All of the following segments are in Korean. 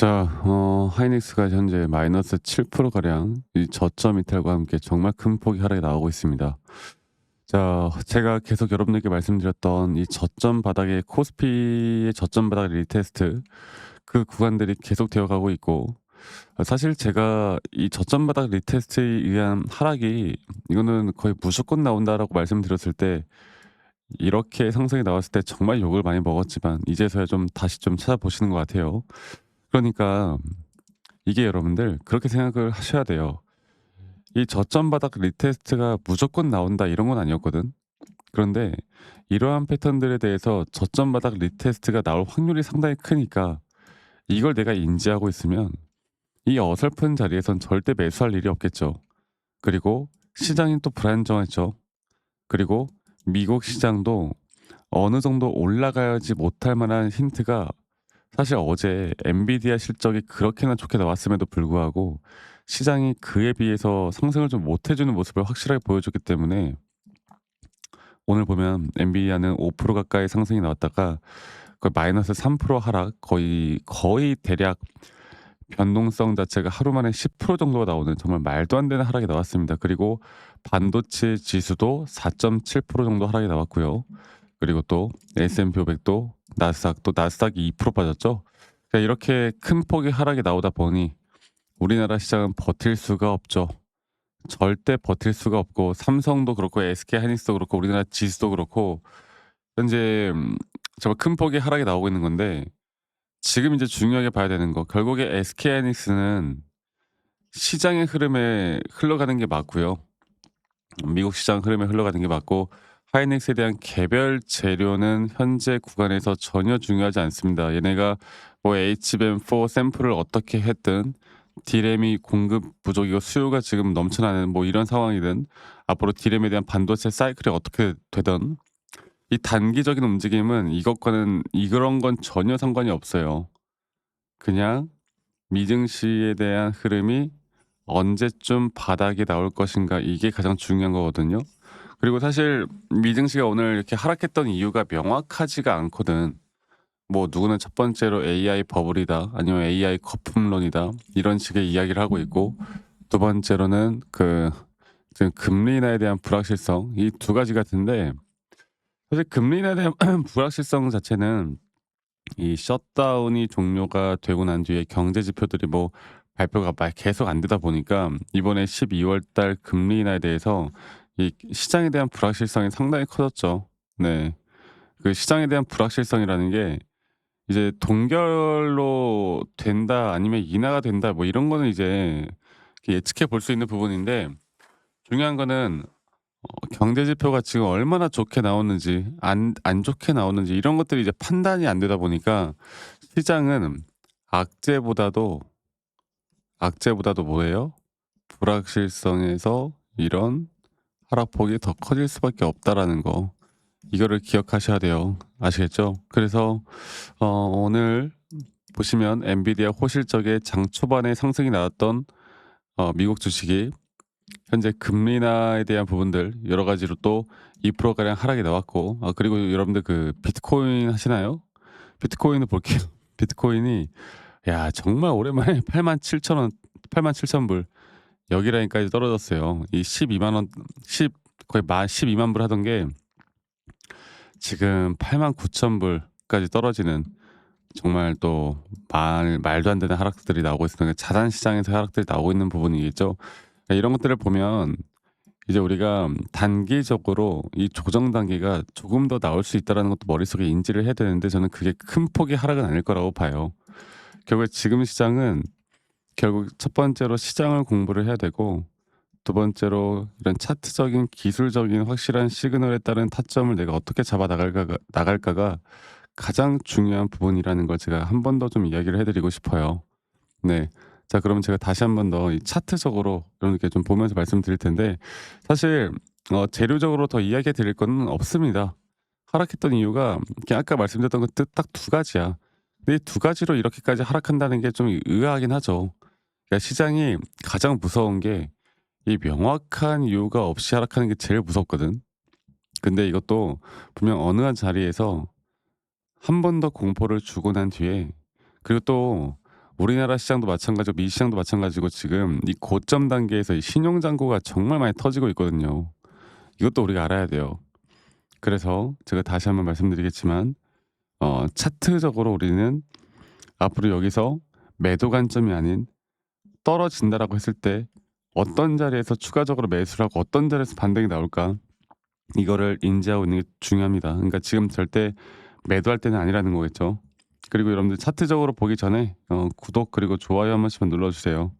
하이닉스가 현재 마이너스 7% 가량 이 저점 이탈과 함께 정말 큰 폭의 하락이 나오고 있습니다. 자, 제가 계속 여러분들께 말씀드렸던 이 저점 바닥의 코스피의 저점 바닥 리테스트 그 구간들이 계속되어 가고 있고, 사실 제가 이 저점 바닥 리테스트에 의한 하락이 이거는 거의 무조건 나온다라고 말씀드렸을 때, 이렇게 상승이 나왔을 때 정말 욕을 많이 먹었지만 이제서야 좀 다시 좀 찾아보시는 것 같아요. 그러니까 이게 여러분들 그렇게 생각을 하셔야 돼요. 이 저점 바닥 리테스트가 무조건 나온다 이런 건 아니었거든. 그런데 이러한 패턴들에 대해서 저점 바닥 리테스트가 나올 확률이 상당히 크니까 이걸 내가 인지하고 있으면 이 어설픈 자리에선 절대 매수할 일이 없겠죠. 그리고 시장이 또 불안정했죠. 그리고 미국 시장도 어느 정도 올라가야지 못할 만한 힌트가, 사실 어제 엔비디아 실적이 그렇게나 좋게 나왔음에도 불구하고 시장이 그에 비해서 상승을 좀 못 해주는 모습을 확실하게 보여줬기 때문에 오늘 보면 엔비디아는 5% 가까이 상승이 나왔다가 거의 마이너스 3% 하락, 거의 대략 변동성 자체가 하루 만에 10% 정도가 나오는 정말 말도 안 되는 하락이 나왔습니다. 그리고 반도체 지수도 4.7% 정도 하락이 나왔고요. 그리고 또 S&P 500도 나스닥이 2% 빠졌죠. 그러니까 이렇게 큰 폭의 하락이 나오다 보니 우리나라 시장은 버틸 수가 없죠. 절대 버틸 수가 없고, 삼성도 그렇고 SK 하이닉스도 그렇고 우리나라 지수도 그렇고 현재 정말 큰 폭의 하락이 나오고 있는 건데, 지금 이제 중요하게 봐야 되는 거, 결국에 SK 하이닉스는 시장의 흐름에 흘러가는 게 맞고요. 미국 시장 흐름에 흘러가는 게 맞고, 하이닉스에 대한 개별 재료는 현재 구간에서 전혀 중요하지 않습니다. 얘네가 뭐 HBM4 샘플을 어떻게 했든, 디램이 공급 부족이고 수요가 지금 넘쳐나는 뭐 이런 상황이든, 앞으로 디램에 대한 반도체 사이클이 어떻게 되든 이 단기적인 움직임은 이것과는 이런 건 전혀 상관이 없어요. 그냥 미증시에 대한 흐름이 언제쯤 바닥이 나올 것인가, 이게 가장 중요한 거거든요. 그리고 사실 미증시가 오늘 이렇게 하락했던 이유가 명확하지가 않거든. 뭐 누구는 첫 번째로 AI 버블이다, 아니면 AI 거품론이다, 이런 식의 이야기를 하고 있고, 두 번째로는 지금 금리 인하에 대한 불확실성, 이 두 가지 같은데, 사실 금리 인하에 대한 불확실성 자체는 이 셧다운이 종료가 되고 난 뒤에 경제 지표들이 뭐 발표가 계속 안 되다 보니까 이번에 12월 달 금리 인하에 대해서 이 시장에 대한 불확실성이 상당히 커졌죠. 네. 그 시장에 대한 불확실성이라는 게 이제 동결로 된다 아니면 인하가 된다 뭐 이런 거는 이제 예측해 볼 수 있는 부분인데, 중요한 거는 경제 지표가 지금 얼마나 좋게 나오는지 안 좋게 나오는지 이런 것들이 이제 판단이 안 되다 보니까 시장은 악재보다도 악재보다도 뭐예요? 불확실성에서 이런 하락폭이 더 커질 수밖에 없다라는 거, 이거를 기억하셔야 돼요. 아시겠죠? 그래서 오늘 보시면 엔비디아 호실적에 장 초반에 상승이 나왔던 미국 주식이 현재 금리 인하에 대한 부분들 여러 가지로 또 2% 가량 하락이 나왔고, 그리고 여러분들 그 비트코인 하시나요? 비트코인을 볼게요. 비트코인이 야 정말 오랜만에 87,000원, 87,000불 여기 라인까지 떨어졌어요. 이 12만 원, 10 거의 12만 불 하던 게 지금 89,000불까지 떨어지는, 정말 또 말도 안 되는 하락들이 나오고 있으니까 자산 시장에서 하락들이 나오고 있는 부분이겠죠. 그러니까 이런 것들을 보면 이제 우리가 단기적으로 이 조정 단계가 조금 더 나올 수 있다라는 것도 머릿속에 인지를 해야 되는데, 저는 그게 큰 폭의 하락은 아닐 거라고 봐요. 결국에 지금 시장은 결국 첫 번째로 시장을 공부를 해야 되고, 두 번째로 이런 차트적인 기술적인 확실한 시그널에 따른 타점을 내가 어떻게 잡아 나갈까가 가장 중요한 부분이라는 걸 제가 한 번 더 좀 이야기를 해드리고 싶어요. 네. 자, 그러면 제가 다시 한 번 더 이 차트적으로 이렇게 좀 보면서 말씀드릴 텐데, 사실 재료적으로 더 이야기해 드릴 건 없습니다. 하락했던 이유가 그냥 아까 말씀드렸던 것 딱 두 가지야. 근데 이 두 가지로 이렇게까지 하락한다는 게 좀 의아하긴 하죠. 그러니까 시장이 가장 무서운 게 이 명확한 이유가 없이 하락하는 게 제일 무섭거든. 근데 이것도 분명 어느 한 자리에서 한 번 더 공포를 주고 난 뒤에, 그리고 또 우리나라 시장도 마찬가지고 미 시장도 마찬가지고 지금 이 고점 단계에서 이 신용 잔고가 정말 많이 터지고 있거든요. 이것도 우리가 알아야 돼요. 그래서 제가 다시 한번 말씀드리겠지만 차트적으로 우리는 앞으로 여기서 매도 관점이 아닌 떨어진다라고 했을 때 어떤 자리에서 추가적으로 매수를 하고 어떤 자리에서 반등이 나올까 이거를 인지하고 있는 게 중요합니다. 그러니까 지금 절대 매도할 때는 아니라는 거겠죠. 그리고 여러분들 차트적으로 보기 전에 구독 그리고 좋아요 한 번씩만 눌러주세요.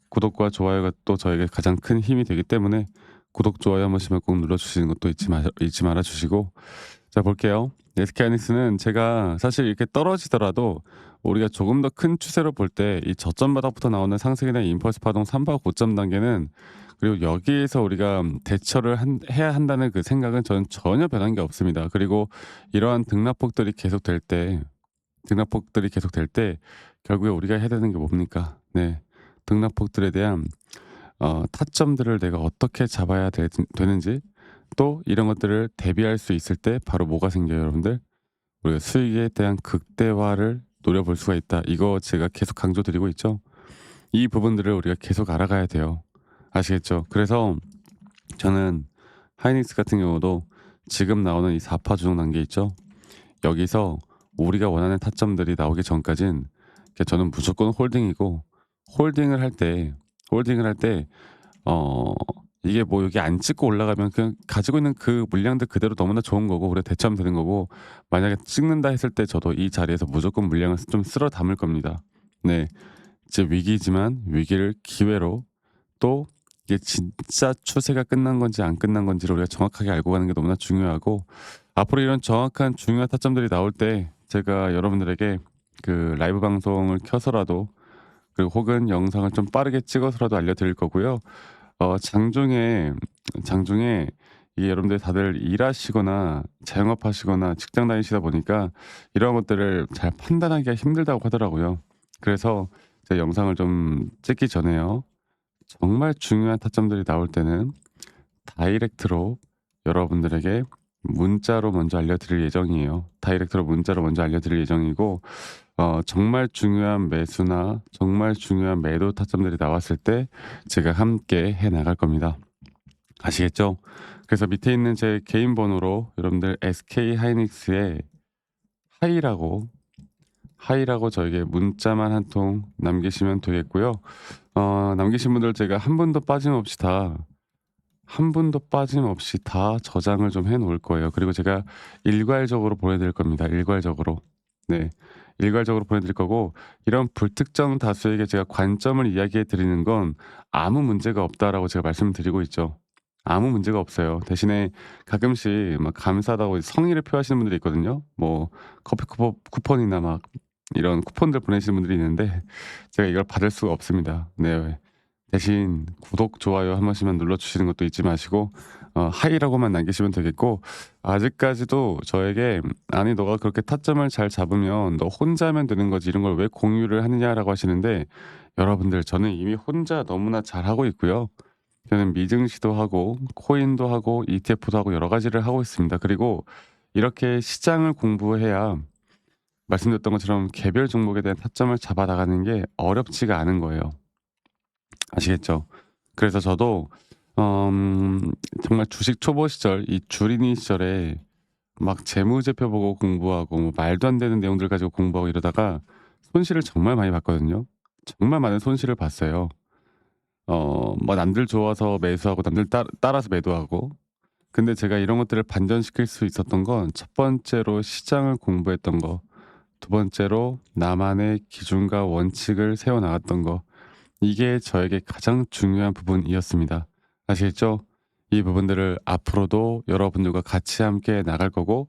구독과 좋아요가 또 저에게 가장 큰 힘이 되기 때문에 구독, 좋아요 한 번씩만 꼭 눌러주시는 것도 잊지 말아 주시고 자 볼게요. SK하이닉스는 제가 사실 이렇게 떨어지더라도 우리가 조금 더 큰 추세로 볼 때 이 저점 바닥부터 나오는 상승에 대한 임펄스 파동 3바 고점 단계는 그리고 여기에서 우리가 대처를 해야 한다는 그 생각은 저는 전혀 변한 게 없습니다. 그리고 이러한 등락폭들이 계속될 때 결국에 우리가 해야 되는 게 뭡니까? 네. 등락폭들에 대한 타점들을 내가 어떻게 잡아야 되는지 또 이런 것들을 대비할 수 있을 때 바로 뭐가 생겨요, 여러분들? 우리가 수익에 대한 극대화를 노려볼 수가 있다. 이거 제가 계속 강조드리고 있죠. 이 부분들을 우리가 계속 알아가야 돼요. 아시겠죠? 그래서 저는 하이닉스 같은 경우도 지금 나오는 이 4파 조정 단계 있죠. 여기서 우리가 원하는 타점들이 나오기 전까진 저는 무조건 홀딩이고 홀딩을 할 때 이게 뭐 여기 안 찍고 올라가면 그냥 가지고 있는 그 물량들 그대로 너무나 좋은 거고 우리가 대처하면 되는 거고 만약에 찍는다 했을 때 저도 이 자리에서 무조건 물량을 좀 쓸어 담을 겁니다. 네. 이제 위기지만 위기를 기회로 또 이게 진짜 추세가 끝난 건지 안 끝난 건지를 우리가 정확하게 알고 가는 게 너무나 중요하고 앞으로 이런 정확한 중요한 타점들이 나올 때 제가 여러분들에게 그 라이브 방송을 켜서라도 그리고 혹은 영상을 좀 빠르게 찍어서라도 알려드릴 거고요. 장중에 이게 여러분들 다들 일하시거나 자영업하시거나 직장 다니시다 보니까 이런 것들을 잘 판단하기가 힘들다고 하더라고요. 그래서 제가 영상을 좀 찍기 전에요. 정말 중요한 타점들이 나올 때는 다이렉트로 여러분들에게 문자로 먼저 알려드릴 예정이에요. 다이렉트로 문자로 먼저 알려드릴 예정이고 정말 중요한 매수나 정말 중요한 매도 타점들이 나왔을 때 제가 함께 해 나갈 겁니다. 아시겠죠? 그래서 밑에 있는 제 개인 번호로 여러분들 SK 하이닉스에 하이라고 저에게 문자만 한 통 남기시면 되겠고요. 남기신 분들 제가 한 분도 빠짐없이 다 저장을 좀 해 놓을 거예요. 그리고 제가 일괄적으로 보내드릴 겁니다. 일괄적으로. 네. 일괄적으로 보내드릴 거고 이런 불특정 다수에게 제가 관점을 이야기해 드리는 건 아무 문제가 없다라고 제가 말씀드리고 있죠. 아무 문제가 없어요. 대신에 가끔씩 막 감사하다고 성의를 표하시는 분들이 있거든요. 뭐 커피 쿠폰이나 막 이런 쿠폰들 보내시는 분들이 있는데 제가 이걸 받을 수가 없습니다. 네. 대신 구독, 좋아요 한 번씩만 눌러주시는 것도 잊지 마시고 하이라고만 남기시면 되겠고 아직까지도 저에게 "아니 너가 그렇게 타점을 잘 잡으면 너 혼자 하면 되는 거지 이런 걸 왜 공유를 하느냐."라고 하시는데 여러분들 저는 이미 혼자 너무나 잘하고 있고요. 저는 미증시도 하고 코인도 하고 ETF도 하고 여러 가지를 하고 있습니다. 그리고 이렇게 시장을 공부해야 말씀드렸던 것처럼 개별 종목에 대한 타점을 잡아 나가는 게 어렵지가 않은 거예요. 아시겠죠? 그래서 저도 정말 주식 초보 시절 이 주린이 시절에 막 재무제표 보고 공부하고 뭐 말도 안 되는 내용들 가지고 공부하고 이러다가 손실을 정말 많이 봤거든요. 정말 많은 손실을 봤어요. 뭐 남들 좋아서 매수하고 남들 따라서 매도하고. 근데 제가 이런 것들을 반전시킬 수 있었던 건 첫 번째로 시장을 공부했던 거, 두 번째로 나만의 기준과 원칙을 세워 나갔던 거. 이게 저에게 가장 중요한 부분이었습니다. 아시겠죠? 이 부분들을 앞으로도 여러분들과 같이 함께 나갈 거고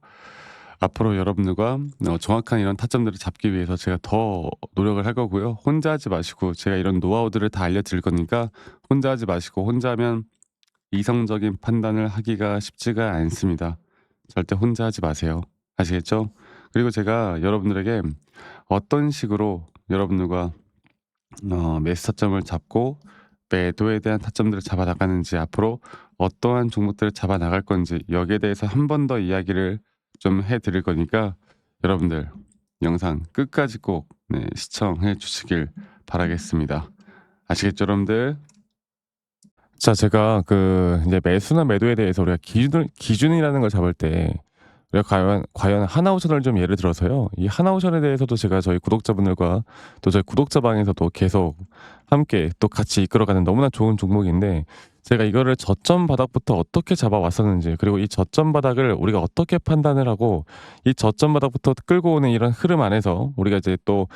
앞으로 여러분들과 정확한 이런 타점들을 잡기 위해서 제가 더 노력을 할 거고요. 혼자 하지 마시고 제가 이런 노하우들을 다 알려드릴 거니까 혼자 하지 마시고 혼자 하면 이성적인 판단을 하기가 쉽지가 않습니다. 절대 혼자 하지 마세요. 아시겠죠? 그리고 제가 여러분들에게 어떤 식으로 여러분들과 매수 타점을 잡고 매도에 대한 타점들을 잡아 나가는지 앞으로 어떠한 종목들을 잡아 나갈 건지 여기에 대해서 한 번 더 이야기를 좀 해 드릴 거니까 여러분들 영상 끝까지 꼭 시청해 주시길 바라겠습니다. 아시겠죠, 여러분들? 자, 제가 이제 매수나 매도에 대해서 우리가 기준이라는 걸 잡을 때 우리가 과연 하나오션을 좀 예를 들어서요. 이 하나오션에 대해서도 제가 저희 구독자분들과 또 저희 구독자방에서도 계속 함께 또 같이 이끌어가는 너무나 좋은 종목인데, 제가 이거를 저점 바닥부터 어떻게 잡아왔었는지, 그리고 이 저점 바닥을 우리가 어떻게 판단을 하고 이 저점 바닥부터 끌고 오는 이런 흐름 안에서 우리가 이제 또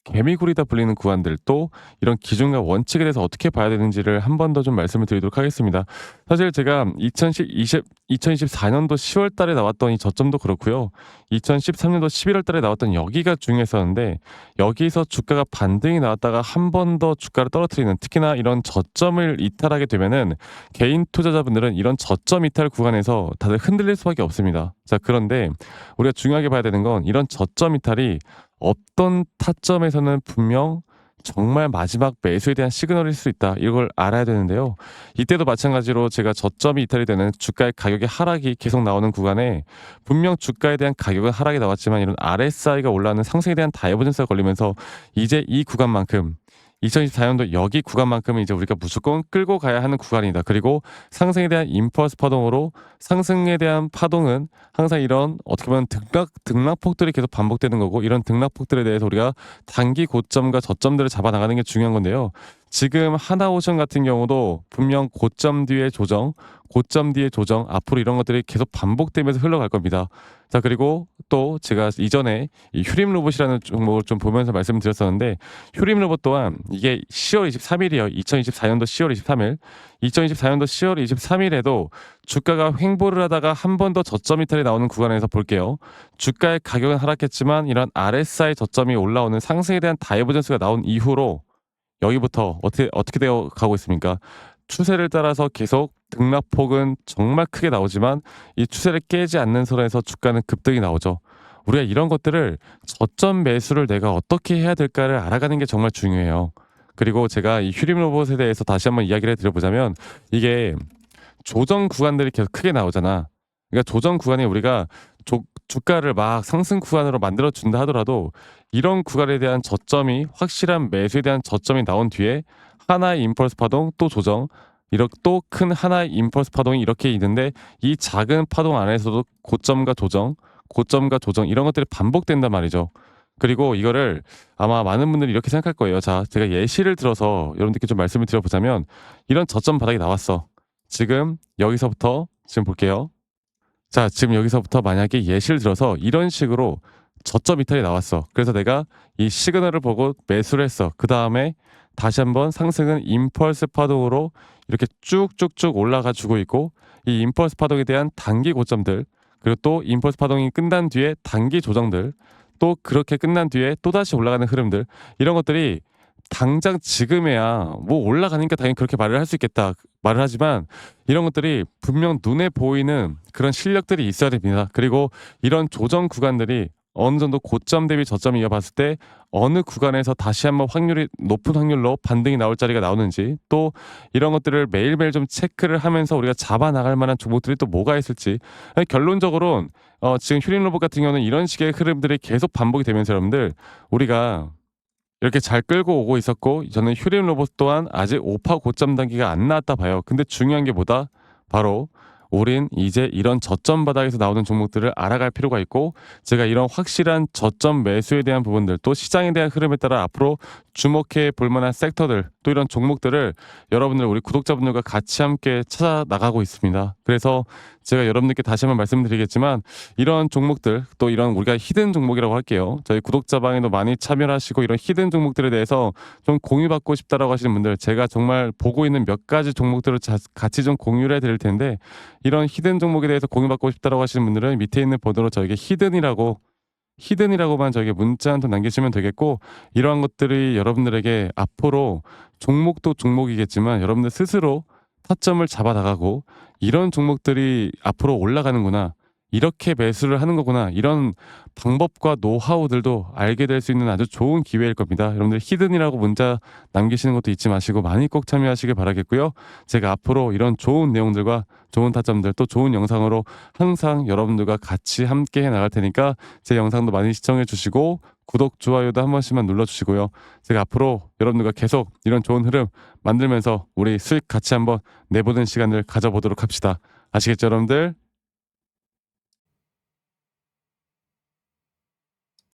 개미굴이다 불리는 구간들, 또 이런 기준과 원칙에 대해서 어떻게 봐야 되는지를 한 번 더 좀 말씀을 드리도록 하겠습니다. 사실 제가 2024년도 10월 달에 나왔던 이 저점도 그렇고요. 2013년도 11월 달에 나왔던 여기가 중요했었는데, 여기서 주가가 반등이 나왔다가 한 번 더 주가를 떨어뜨리는, 특히나 이런 저점을 이탈하게 되면은 개인 투자자분들은 이런 저점 이탈 구간에서 다들 흔들릴 수밖에 없습니다. 자, 그런데 우리가 중요하게 봐야 되는 건, 이런 저점 이탈이 어떤 타점에서는 분명 정말 마지막 매수에 대한 시그널일 수 있다, 이걸 알아야 되는데요. 이때도 마찬가지로 제가 저점이 이탈이 되는 주가의 가격의 하락이 계속 나오는 구간에 분명 주가에 대한 가격은 하락이 나왔지만, 이런 RSI가 올라가는 상승에 대한 다이버전스가 걸리면서 이제 이 구간만큼, 2024년도 여기 구간만큼은 이제 우리가 무조건 끌고 가야 하는 구간이다. 그리고 상승에 대한 임펄스 파동으로, 상승에 대한 파동은 항상 이런 어떻게 보면 등락폭들이 계속 반복되는 거고, 이런 등락폭들에 대해서 우리가 단기 고점과 저점들을 잡아나가는 게 중요한 건데요. 지금 하나오션 같은 경우도 분명 고점 뒤에 조정, 고점 뒤에 조정, 앞으로 이런 것들이 계속 반복되면서 흘러갈 겁니다. 자, 그리고 또 제가 이전에 이 휴림 로봇이라는 종목을 좀 보면서 말씀드렸었는데, 휴림 로봇 또한 이게 10월 23일이에요. 2024년도 10월 23일. 2024년도 10월 23일에도 주가가 횡보를 하다가 한 번 더 저점 이탈이 나오는 구간에서 볼게요. 주가의 가격은 하락했지만 이런 RSI 저점이 올라오는 상승에 대한 다이버전스가 나온 이후로 여기부터 어떻게 되어 가고 있습니까? 추세를 따라서 계속 등락폭은 정말 크게 나오지만, 이 추세를 깨지 않는 선에서 주가는 급등이 나오죠. 우리가 이런 것들을, 저점 매수를 내가 어떻게 해야 될까를 알아가는 게 정말 중요해요. 그리고 제가 이 휴림 로봇에 대해서 다시 한번 이야기를 드려보자면, 이게 조정 구간들이 계속 크게 나오잖아. 그러니까 조정 구간에 우리가 주가를 막 상승 구간으로 만들어 준다 하더라도, 이런 구간에 대한 저점이, 확실한 매수에 대한 저점이 나온 뒤에 하나의 임펄스 파동, 또 조정, 이렇게 또 큰 하나의 임펄스 파동이 이렇게 있는데, 이 작은 파동 안에서도 고점과 조정, 고점과 조정, 이런 것들이 반복된단 말이죠. 그리고 이거를 아마 많은 분들이 이렇게 생각할 거예요. 자, 제가 예시를 들어서 여러분들께 좀 말씀을 드려보자면, 이런 저점 바닥이 나왔어. 지금 여기서부터 지금 볼게요. 자, 지금 여기서부터 만약에 예시를 들어서 이런 식으로 저점 이탈이 나왔어. 그래서 내가 이 시그널을 보고 매수를 했어. 그 다음에 다시 한번 상승은 임펄스 파동으로 이렇게 쭉쭉쭉 올라가 주고 있고, 이 임펄스 파동에 대한 단기 고점들, 그리고 또 임펄스 파동이 끝난 뒤에 단기 조정들, 또 그렇게 끝난 뒤에 또다시 올라가는 흐름들, 이런 것들이 당장 지금에야 뭐 올라가니까 당연히 그렇게 말을 할 수 있겠다 말을 하지만, 이런 것들이 분명 눈에 보이는 그런 실력들이 있어야 됩니다. 그리고 이런 조정 구간들이 어느 정도 고점 대비 저점을 이어봤을 때 어느 구간에서 다시 한번 높은 확률로 반등이 나올 자리가 나오는지, 또 이런 것들을 매일매일 좀 체크를 하면서 우리가 잡아 나갈 만한 종목들이 또 뭐가 있을지. 결론적으로 지금 휴림 로봇 같은 경우는 이런 식의 흐름들이 계속 반복이 되면서, 여러분들, 우리가 이렇게 잘 끌고 오고 있었고, 저는 휴림 로봇 또한 아직 5파 고점 단계가 안 나왔다 봐요. 근데 중요한 게 뭐다? 바로 우린 이제 이런 저점 바닥에서 나오는 종목들을 알아갈 필요가 있고, 제가 이런 확실한 저점 매수에 대한 부분들, 또 시장에 대한 흐름에 따라 앞으로 주목해 볼 만한 섹터들, 또 이런 종목들을 여러분들, 우리 구독자분들과 같이 함께 찾아 나가고 있습니다. 그래서 제가 여러분들께 다시 한번 말씀드리겠지만, 이런 종목들, 또 이런 우리가 히든 종목이라고 할게요. 저희 구독자방에도 많이 참여하시고, 이런 히든 종목들에 대해서 좀 공유받고 싶다라고 하시는 분들, 제가 정말 보고 있는 몇 가지 종목들을 같이 좀 공유를 해드릴 텐데, 이런 히든 종목에 대해서 공유받고 싶다라고 하시는 분들은 밑에 있는 번호로 저에게 히든이라고만 저에게 문자 한 통 남기시면 되겠고, 이러한 것들이 여러분들에게 앞으로 종목도 종목이겠지만 여러분들 스스로 타점을 잡아 나가고, 이런 종목들이 앞으로 올라가는구나, 이렇게 매수를 하는 거구나. 이런 방법과 노하우들도 알게 될 수 있는 아주 좋은 기회일 겁니다. 여러분들 히든이라고 문자 남기시는 것도 잊지 마시고 많이 꼭 참여하시길 바라겠고요. 제가 앞으로 이런 좋은 내용들과 좋은 타점들 또 좋은 영상으로 항상 여러분들과 같이 함께 해 나갈 테니까 제 영상도 많이 시청해 주시고 구독, 좋아요도 한 번씩만 눌러주시고요. 제가 앞으로 여러분들과 계속 이런 좋은 흐름 만들면서 우리 수익 같이 한번 내보는 시간을 가져보도록 합시다. 아시겠죠, 여러분들?